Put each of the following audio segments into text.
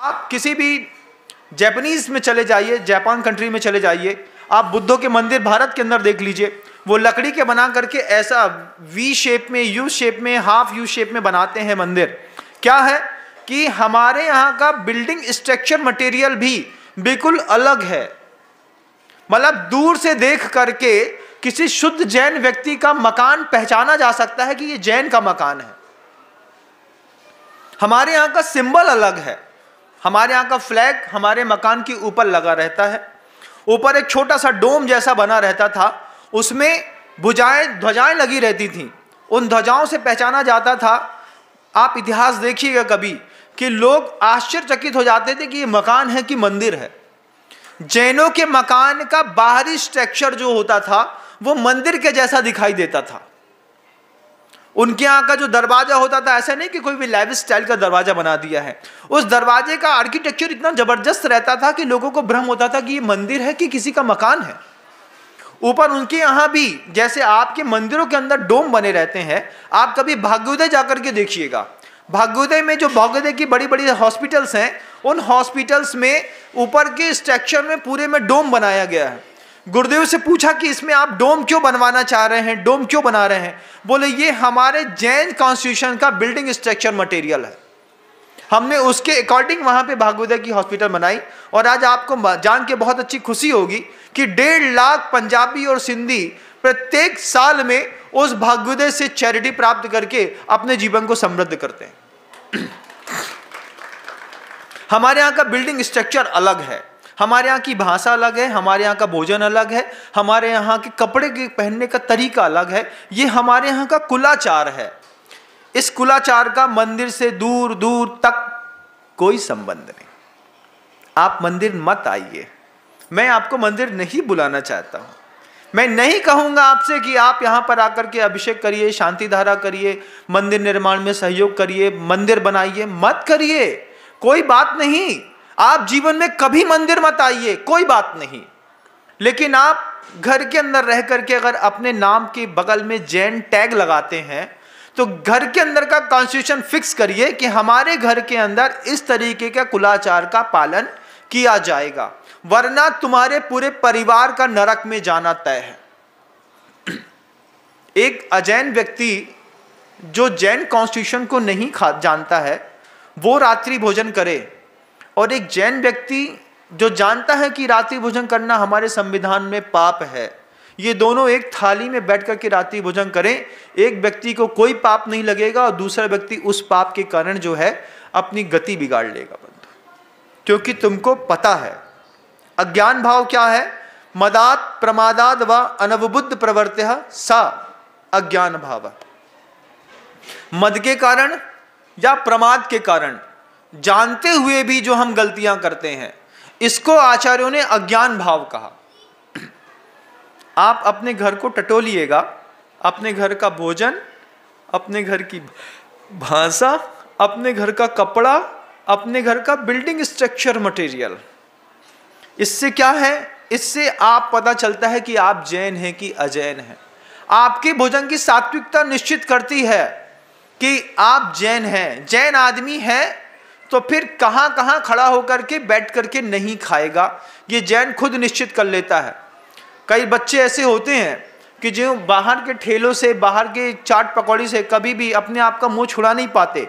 आप किसी भी जापानीज में चले जाइए, जापान कंट्री में चले जाइए, आप बुद्धों के मंदिर भारत के अंदर देख लीजिए, वो लकड़ी के बना करके ऐसा वी शेप में, यू शेप में, हाफ यू शेप में बनाते हैं मंदिर। क्या है कि हमारे यहाँ का बिल्डिंग स्ट्रक्चर मटेरियल भी बिल्कुल अलग है। मतलब दूर से देख करके किसी शुद्ध जैन व्यक्ति का मकान पहचाना जा सकता है कि ये जैन का मकान है। हमारे यहाँ का सिंबल अलग है। हमारे यहाँ का फ्लैग हमारे मकान के ऊपर लगा रहता है, ऊपर एक छोटा सा डोम जैसा बना रहता था, उसमें ध्वजाएं लगी रहती थीं। उन ध्वजाओं से पहचाना जाता था। आप इतिहास देखिएगा कभी कि लोग आश्चर्यचकित हो जाते थे कि ये मकान है कि मंदिर है। जैनों के मकान का बाहरी स्ट्रक्चर जो होता था वो मंदिर के जैसा दिखाई देता था। उनके यहाँ का जो दरवाजा होता था, ऐसा नहीं कि कोई भी लाइव स्टाइल का दरवाजा बना दिया है, उस दरवाजे का आर्किटेक्चर इतना जबरदस्त रहता था कि लोगों को भ्रम होता था कि ये मंदिर है कि किसी का मकान है। ऊपर उनके यहाँ भी जैसे आपके मंदिरों के अंदर डोम बने रहते हैं, आप कभी भाग्योदय जाकर के देखिएगा। भाग्योदय में जो भाग्योदय की बड़ी बड़ी हॉस्पिटल्स हैं, उन हॉस्पिटल्स में ऊपर के स्ट्रक्चर में पूरे में डोम बनाया गया है। गुरुदेव से पूछा कि इसमें आप डोम क्यों बनवाना चाह रहे हैं, डोम क्यों बना रहे हैं? बोले ये हमारे जैन कॉन्स्टिट्यूशन का बिल्डिंग स्ट्रक्चर मटेरियल है, हमने उसके अकॉर्डिंग वहां पे भाग्योदय की हॉस्पिटल बनाई। और आज आपको जान के बहुत अच्छी खुशी होगी कि 1.5 लाख पंजाबी और सिंधी प्रत्येक साल में उस भाग्योदय से चैरिटी प्राप्त करके अपने जीवन को समृद्ध करते हैं। हमारे यहाँ का बिल्डिंग स्ट्रक्चर अलग है, हमारे यहाँ की भाषा अलग है, हमारे यहाँ का भोजन अलग है, हमारे यहाँ के कपड़े के पहनने का तरीका अलग है। ये हमारे यहाँ का कुलाचार है। इस कुलाचार का मंदिर से दूर दूर तक कोई संबंध नहीं। आप मंदिर मत आइए, मैं आपको मंदिर नहीं बुलाना चाहता हूं। मैं नहीं कहूंगा आपसे कि आप यहां पर आकर के अभिषेक करिए, शांति धारा करिए, मंदिर निर्माण में सहयोग करिए, मंदिर बनाइए, मत करिए, कोई बात नहीं। आप जीवन में कभी मंदिर मत आइए, कोई बात नहीं। लेकिन आप घर के अंदर रह करके अगर अपने नाम के बगल में जैन टैग लगाते हैं तो घर के अंदर का कॉन्स्टिट्यूशन फिक्स करिए कि हमारे घर के अंदर इस तरीके का कुलाचार का पालन किया जाएगा, वरना तुम्हारे पूरे परिवार का नरक में जाना तय है। एक अजैन व्यक्ति जो जैन कॉन्स्टिट्यूशन को नहीं जानता है वो रात्रि भोजन करे, और एक जैन व्यक्ति जो जानता है कि रात्रि भोजन करना हमारे संविधान में पाप है, ये दोनों एक थाली में बैठ करके रात्रि भोजन करें। एक व्यक्ति को कोई पाप नहीं लगेगा और दूसरा व्यक्ति उस पाप के कारण जो है अपनी गति बिगाड़ लेगा बंधु। क्योंकि तुमको पता है अज्ञान भाव क्या है, मदात प्रमादाद व अनवबुद्ध प्रवर्त्य सा अज्ञान भाव। मद के कारण या प्रमाद के कारण जानते हुए भी जो हम गलतियां करते हैं, इसको आचार्यों ने अज्ञान भाव कहा। आप अपने घर को टटोलिएगा, अपने घर का भोजन, अपने घर की भाषा, अपने घर का कपड़ा, अपने घर का बिल्डिंग स्ट्रक्चर मटेरियल, इससे क्या है, इससे आप पता चलता है कि आप जैन हैं कि अजैन हैं। आपके भोजन की सात्विकता निश्चित करती है कि आप जैन हैं। जैन आदमी है तो फिर कहाँ कहाँ खड़ा होकर के बैठ करके नहीं खाएगा, ये जैन खुद निश्चित कर लेता है। कई बच्चे ऐसे होते हैं कि जो बाहर के ठेलों से, बाहर के चाट पकौड़ी से कभी भी अपने आप का मुंह छुड़ा नहीं पाते,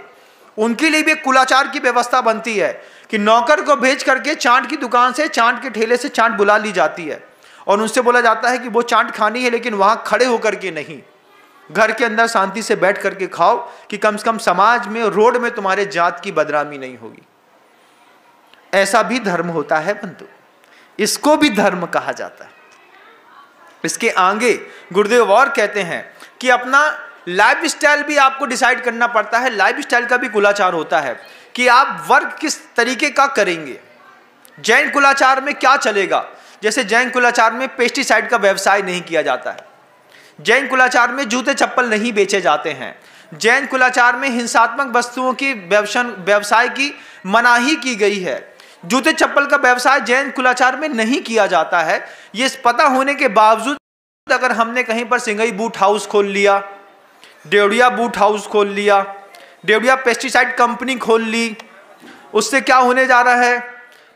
उनके लिए भी कुलाचार की व्यवस्था बनती है कि नौकर को भेज करके चाट की दुकान से, चाट के ठेले से चाट बुला ली जाती है और उनसे बोला जाता है कि वो चाट खानी है लेकिन वहां खड़े होकर के नहीं, घर के अंदर शांति से बैठ करके खाओ कि कम से कम समाज में, रोड में तुम्हारे जात की बदनामी नहीं होगी। ऐसा भी धर्म होता है बंधु, इसको भी धर्म कहा जाता है। इसके आगे गुरुदेव और कहते हैं कि अपना लाइफ स्टाइल भी आपको डिसाइड करना पड़ता है। लाइफ स्टाइल का भी कुलाचार होता है कि आप वर्क किस तरीके का करेंगे। जैन कुलाचार में क्या चलेगा, जैसे जैन कुलाचार में पेस्टिसाइड का व्यवसाय नहीं किया जाता है, जैन कुलाचार में जूते चप्पल नहीं बेचे जाते हैं, जैन कुलाचार में हिंसात्मक वस्तुओं की व्यवसाय की मनाही की गई है, जूते चप्पल का व्यवसाय जैन कुलाचार में नहीं किया जाता है। ये पता होने के बावजूद अगर हमने कहीं पर सिंगई बूट हाउस खोल लिया, डेवड़िया बूट हाउस खोल लिया, डेवड़िया पेस्टिसाइड कंपनी खोल ली, उससे क्या होने जा रहा है?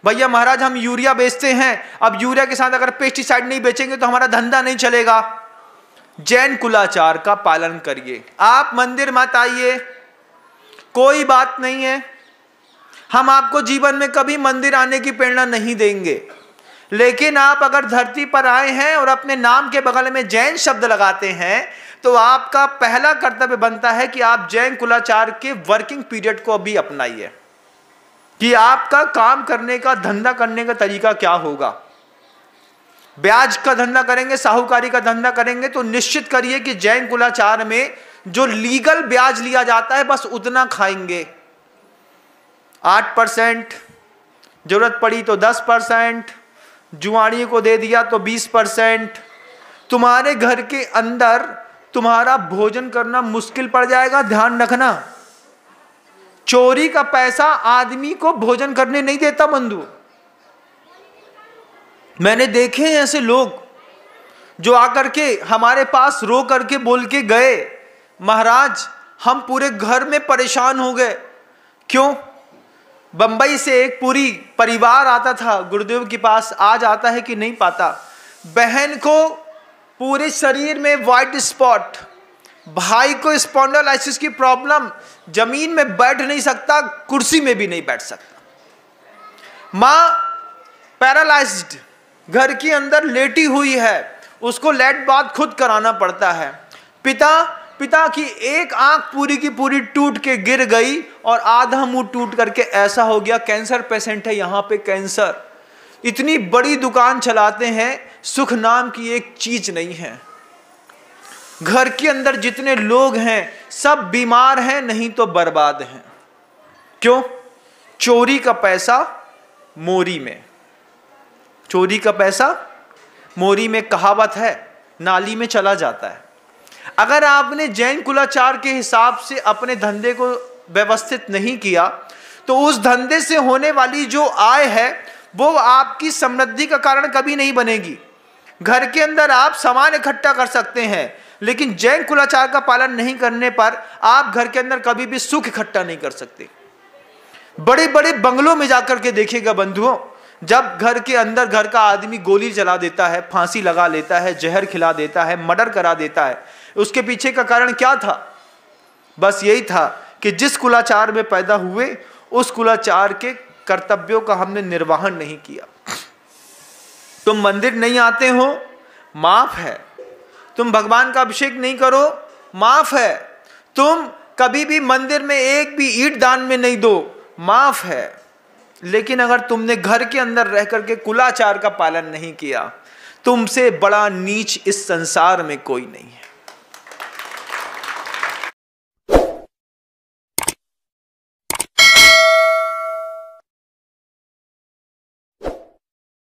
भैया महाराज हम यूरिया बेचते हैं, अब यूरिया के साथ अगर पेस्टिसाइड नहीं बेचेंगे तो हमारा धंधा नहीं चलेगा। जैन कुलाचार का पालन करिए। आप मंदिर मत आइए, कोई बात नहीं है, हम आपको जीवन में कभी मंदिर आने की प्रेरणा नहीं देंगे, लेकिन आप अगर धरती पर आए हैं और अपने नाम के बगल में जैन शब्द लगाते हैं तो आपका पहला कर्तव्य बनता है कि आप जैन कुलाचार के वर्किंग पीरियड को अभी अपनाइए, कि आपका काम करने का, धंधा करने का तरीका क्या होगा। ब्याज का धंधा करेंगे, साहूकारी का धंधा करेंगे तो निश्चित करिए कि जैन कुलाचार में जो लीगल ब्याज लिया जाता है बस उतना खाएंगे। 8%, जरूरत पड़ी तो 10%, जुआड़ी को दे दिया तो 20%। तुम्हारे घर के अंदर तुम्हारा भोजन करना मुश्किल पड़ जाएगा, ध्यान रखना। चोरी का पैसा आदमी को भोजन करने नहीं देता बंधु। मैंने देखे हैं ऐसे लोग जो आकर के हमारे पास रो करके बोल के गए, महाराज हम पूरे घर में परेशान हो गए। क्यों? बंबई से एक पूरी परिवार आता था गुरुदेव के पास, आज आता है कि नहीं पाता। बहन को पूरे शरीर में व्हाइट स्पॉट, भाई को स्पॉन्डिलोलाइसिस की प्रॉब्लम, जमीन में बैठ नहीं सकता, कुर्सी में भी नहीं बैठ सकता। माँ पैरालाइज्ड घर के अंदर लेटी हुई है, उसको लेट बाथ खुद कराना पड़ता है। पिता की एक आंख पूरी की पूरी टूट के गिर गई और आधा मुंह टूट करके ऐसा हो गया, कैंसर पेशेंट है यहाँ पे, कैंसर। इतनी बड़ी दुकान चलाते हैं, सुख नाम की एक चीज नहीं है। घर के अंदर जितने लोग हैं सब बीमार हैं, नहीं तो बर्बाद हैं। क्यों? चोरी का पैसा मोरी में, चोरी का पैसा मोरी में, कहावत है, नाली में चला जाता है। अगर आपने जैन कुलाचार के हिसाब से अपने धंधे को व्यवस्थित नहीं किया तो उस धंधे से होने वाली जो आय है वो आपकी समृद्धि का कारण कभी नहीं बनेगी। घर के अंदर आप सामान इकट्ठा कर सकते हैं, लेकिन जैन कुलाचार का पालन नहीं करने पर आप घर के अंदर कभी भी सुख इकट्ठा नहीं कर सकते। बड़े बड़े बंगलों में जाकर के देखिएगा बंधुओं, जब घर के अंदर घर का आदमी गोली जला देता है, फांसी लगा लेता है, जहर खिला देता है, मर्डर करा देता है, उसके पीछे का कारण क्या था? बस यही था कि जिस कुलाचार में पैदा हुए उस कुलाचार के कर्तव्यों का हमने निर्वहन नहीं किया। तुम मंदिर नहीं आते हो, माफ है। तुम भगवान का अभिषेक नहीं करो, माफ है। तुम कभी भी मंदिर में एक भी ईंट दान में नहीं दो, माफ है। लेकिन अगर तुमने घर के अंदर रह करके कुलाचार का पालन नहीं किया, तुमसे बड़ा नीच इस संसार में कोई नहीं है।